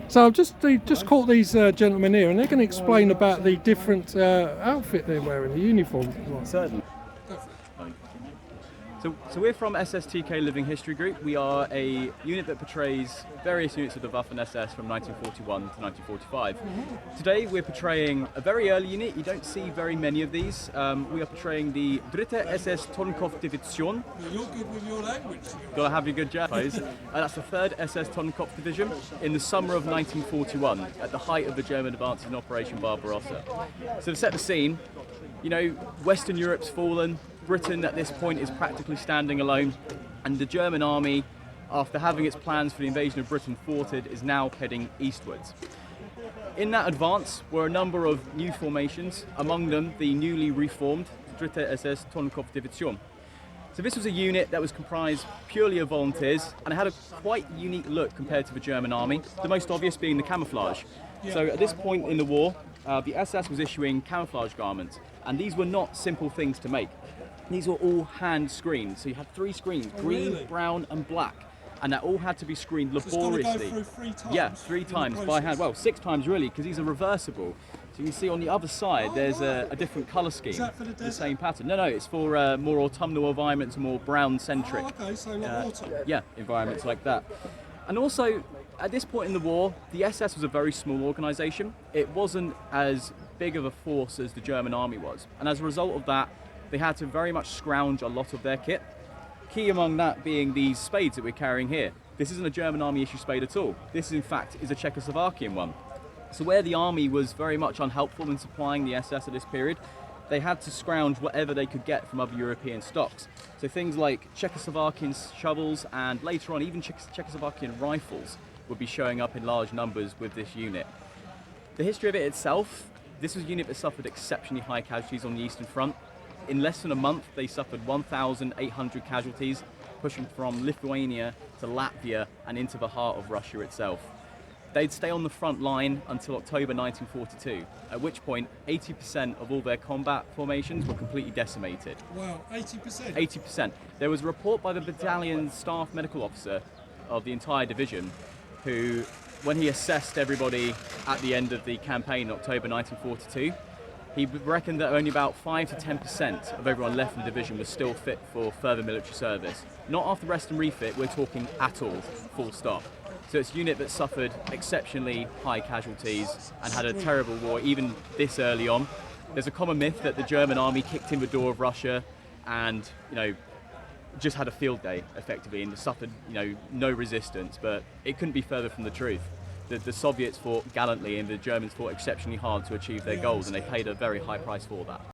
So I've just caught these gentlemen here, and they're going to explain about the different outfit they're wearing, the uniform. Certainly. So we're from SSTK Living History Group. We are a unit that portrays various units of the Waffen-SS from 1941 to 1945. Today we're portraying a very early unit. You don't see very many of these. We are portraying the Dritte SS Totenkopf-Division. You're good with your language. Gotta have your good Japanese. That's the 3rd SS Totenkopf Division in the summer of 1941, at the height of the German advances in Operation Barbarossa. So to set the scene, you know, Western Europe's fallen. Britain at this point is practically standing alone, and the German army, after having its plans for the invasion of Britain thwarted, is now heading eastwards. In that advance were a number of new formations, among them the newly reformed Dritte SS Totenkopf Division. So this was a unit that was comprised purely of volunteers, and it had a quite unique look compared to the German army, the most obvious being the camouflage. So at this point in the war, the SS was issuing camouflage garments, and these were not simple things to make. These were all hand screened, so you had 3 screens, green, brown and black, and that all had to be screened laboriously. So it's got to go through 3 times? Yeah, 3 times by hand, well 6 times really, because these are reversible. So you can see on the other side there's a different colour scheme. Is that for the desert? same pattern. No, it's for more autumnal environments, more brown centric. Oh, okay, so like autumn. Yeah, environments like that. And also, at this point in the war, the SS was a very small organisation. It wasn't as big of a force as the German army was, and as a result of that, they had to very much scrounge a lot of their kit. Key among that being these spades that we're carrying here. This isn't a German army issue spade at all. This in fact is a Czechoslovakian one. So where the army was very much unhelpful in supplying the SS at this period, they had to scrounge whatever they could get from other European stocks. So things like Czechoslovakian shovels and later on even Czechoslovakian rifles would be showing up in large numbers with this unit. The history of it itself, this was a unit that suffered exceptionally high casualties on the Eastern Front. In less than a month, they suffered 1,800 casualties, pushing from Lithuania to Latvia and into the heart of Russia itself. They'd stay on the front line until October 1942, at which point 80% of all their combat formations were completely decimated. Wow, 80%? 80%. There was a report by the battalion's staff medical officer of the entire division, who, when he assessed everybody at the end of the campaign in October 1942, he reckoned that only about 5 to 10% of everyone left in the division was still fit for further military service. Not after rest and refit, we're talking at all, full stop. So it's a unit that suffered exceptionally high casualties and had a terrible war even this early on. There's a common myth that the German army kicked in the door of Russia and, just had a field day effectively and suffered, no resistance, but it couldn't be further from the truth. The Soviets fought gallantly and the Germans fought exceptionally hard to achieve their goals, and they paid a very high price for that.